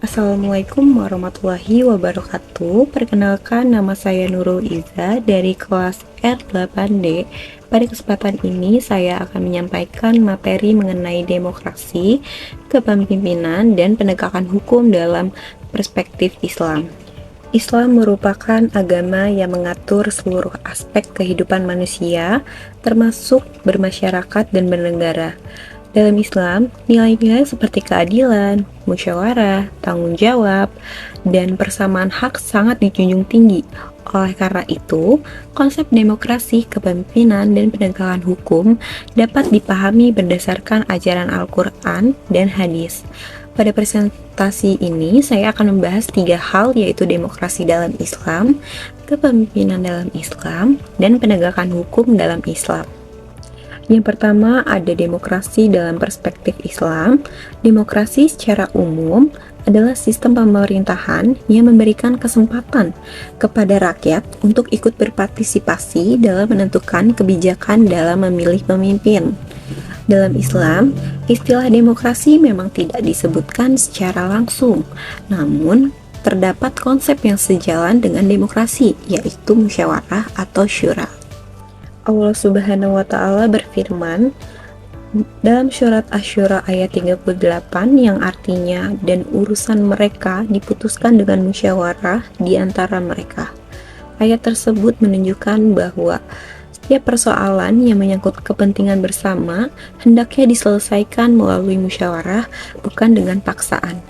Assalamualaikum warahmatullahi wabarakatuh. Perkenalkan, nama saya Nurul Iza dari kelas R8D. Pada kesempatan ini saya akan menyampaikan materi mengenai demokrasi, kepemimpinan, dan penegakan hukum dalam perspektif Islam. Islam merupakan agama yang mengatur seluruh aspek kehidupan manusia, termasuk bermasyarakat dan bernegara. Dalam Islam, nilai-nilai seperti keadilan, musyawarah, tanggung jawab, dan persamaan hak sangat dijunjung tinggi. Oleh karena itu, konsep demokrasi, kepemimpinan, dan penegakan hukum dapat dipahami berdasarkan ajaran Al-Quran dan hadis. Pada presentasi ini, saya akan membahas 3 hal, yaitu demokrasi dalam Islam, kepemimpinan dalam Islam, dan penegakan hukum dalam Islam. Yang pertama, ada demokrasi dalam perspektif Islam. Demokrasi secara umum adalah sistem pemerintahan yang memberikan kesempatan kepada rakyat untuk ikut berpartisipasi dalam menentukan kebijakan dalam memilih pemimpin. Dalam Islam, istilah demokrasi memang tidak disebutkan secara langsung, namun terdapat konsep yang sejalan dengan demokrasi, yaitu musyawarah atau syura. Allah Subhanahu wa Ta'ala berfirman dalam surat Asy-Syura ayat 38 yang artinya, dan urusan mereka diputuskan dengan musyawarah di antara mereka. Ayat tersebut menunjukkan bahwa setiap persoalan yang menyangkut kepentingan bersama hendaknya diselesaikan melalui musyawarah, bukan dengan paksaan.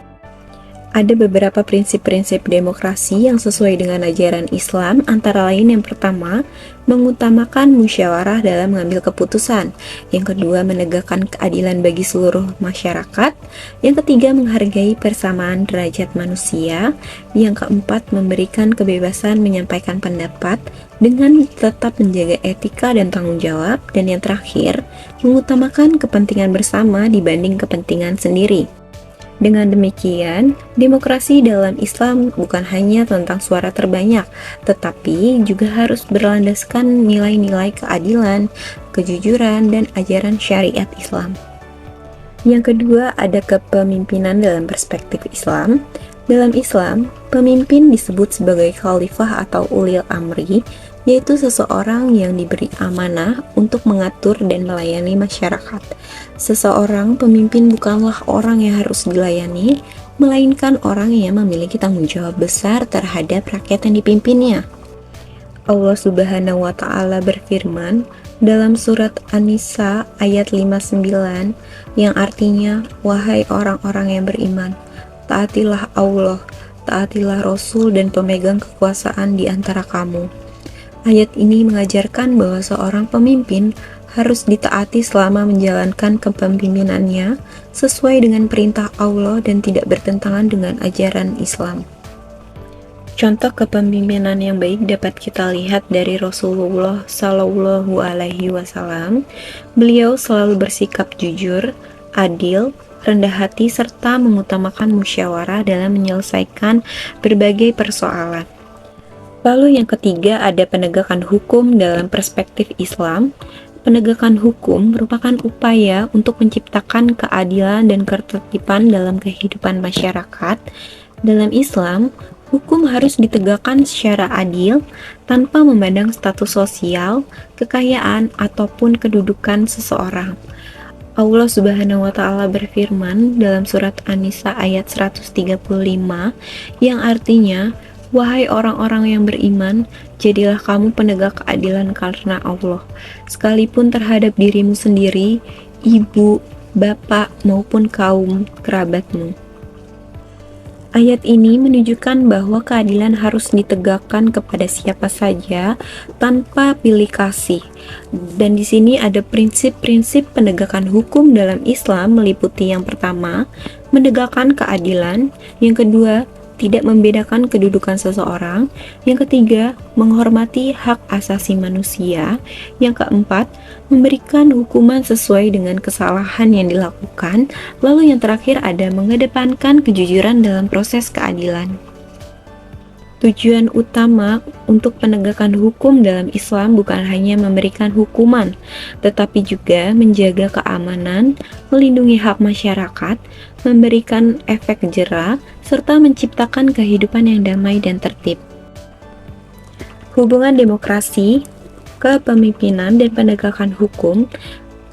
Ada beberapa prinsip-prinsip demokrasi yang sesuai dengan ajaran Islam, antara lain yang pertama, mengutamakan musyawarah dalam mengambil keputusan. Yang kedua, menegakkan keadilan bagi seluruh masyarakat. Yang ketiga, menghargai persamaan derajat manusia. Yang keempat, memberikan kebebasan menyampaikan pendapat dengan tetap menjaga etika dan tanggung jawab. Dan yang terakhir, mengutamakan kepentingan bersama dibanding kepentingan sendiri. Dengan demikian, demokrasi dalam Islam bukan hanya tentang suara terbanyak, tetapi juga harus berlandaskan nilai-nilai keadilan, kejujuran, dan ajaran syariat Islam. Yang kedua, ada kepemimpinan dalam perspektif Islam. Dalam Islam, pemimpin disebut sebagai khalifah atau ulil amri, yaitu seseorang yang diberi amanah untuk mengatur dan melayani masyarakat. Seseorang pemimpin bukanlah orang yang harus dilayani, melainkan orang yang memiliki tanggung jawab besar terhadap rakyat yang dipimpinnya. Allah Subhanahu wa Ta'ala berfirman dalam surat An-Nisa ayat 59 yang artinya, wahai orang-orang yang beriman, taatilah Allah, taatilah Rasul dan pemegang kekuasaan di antara kamu. Ayat ini mengajarkan bahwa seorang pemimpin harus ditaati selama menjalankan kepemimpinannya sesuai dengan perintah Allah dan tidak bertentangan dengan ajaran Islam. Contoh kepemimpinan yang baik dapat kita lihat dari Rasulullah Shallallahu Alaihi Wasallam. Beliau selalu bersikap jujur, adil, rendah hati, serta mengutamakan musyawarah dalam menyelesaikan berbagai persoalan. Lalu yang ketiga, ada penegakan hukum dalam perspektif Islam. Penegakan hukum merupakan upaya untuk menciptakan keadilan dan ketertiban dalam kehidupan masyarakat. Dalam Islam, hukum harus ditegakkan secara adil tanpa memandang status sosial, kekayaan, ataupun kedudukan seseorang. Allah Subhanahu wa Ta'ala berfirman dalam surat An-Nisa ayat 135 yang artinya, wahai orang-orang yang beriman, jadilah kamu penegak keadilan karena Allah, sekalipun terhadap dirimu sendiri, ibu, bapak, maupun kaum kerabatmu. Ayat ini menunjukkan bahwa keadilan harus ditegakkan kepada siapa saja tanpa pilih kasih. Dan di sini ada prinsip-prinsip penegakan hukum dalam Islam meliputi yang pertama, menegakkan keadilan, yang kedua, tidak membedakan kedudukan seseorang, yang ketiga, menghormati hak asasi manusia, yang keempat, memberikan hukuman sesuai dengan kesalahan yang dilakukan, lalu yang terakhir ada mengedepankan kejujuran dalam proses keadilan. Tujuan utama untuk penegakan hukum dalam Islam bukan hanya memberikan hukuman, tetapi juga menjaga keamanan, melindungi hak masyarakat, memberikan efek jera, serta menciptakan kehidupan yang damai dan tertib. Hubungan demokrasi, kepemimpinan, dan penegakan hukum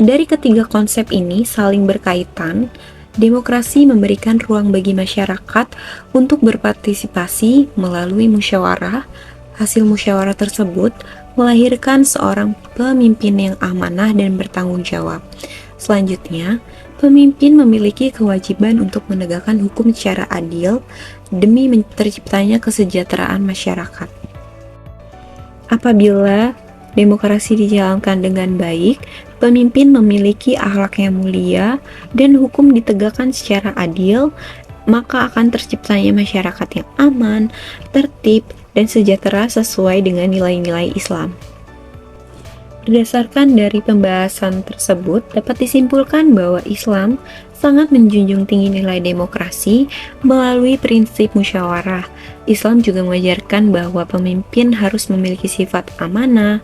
dari ketiga konsep ini saling berkaitan. Demokrasi memberikan ruang bagi masyarakat untuk berpartisipasi melalui musyawarah. Hasil musyawarah tersebut melahirkan seorang pemimpin yang amanah dan bertanggung jawab. Selanjutnya, pemimpin memiliki kewajiban untuk menegakkan hukum secara adil demi terciptanya kesejahteraan masyarakat. Apabila demokrasi dijalankan dengan baik, pemimpin memiliki akhlak yang mulia, dan hukum ditegakkan secara adil, maka akan terciptanya masyarakat yang aman, tertib, dan sejahtera sesuai dengan nilai-nilai Islam. Berdasarkan dari pembahasan tersebut, dapat disimpulkan bahwa Islam sangat menjunjung tinggi nilai demokrasi melalui prinsip musyawarah. Islam juga mengajarkan bahwa pemimpin harus memiliki sifat amanah,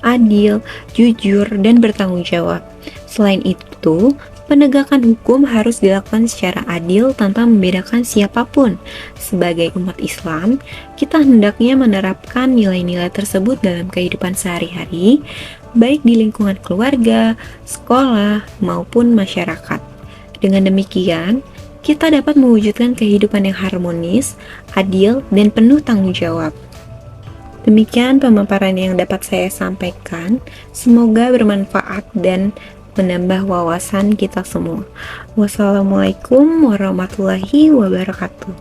adil, jujur, dan bertanggung jawab. Selain itu, penegakan hukum harus dilakukan secara adil tanpa membedakan siapapun. Sebagai umat Islam, kita hendaknya menerapkan nilai-nilai tersebut dalam kehidupan sehari-hari, baik di lingkungan keluarga, sekolah, maupun masyarakat. Dengan demikian, kita dapat mewujudkan kehidupan yang harmonis, adil, dan penuh tanggung jawab. Demikian pemaparan yang dapat saya sampaikan. Semoga bermanfaat dan menambah wawasan kita semua. Wassalamualaikum warahmatullahi wabarakatuh.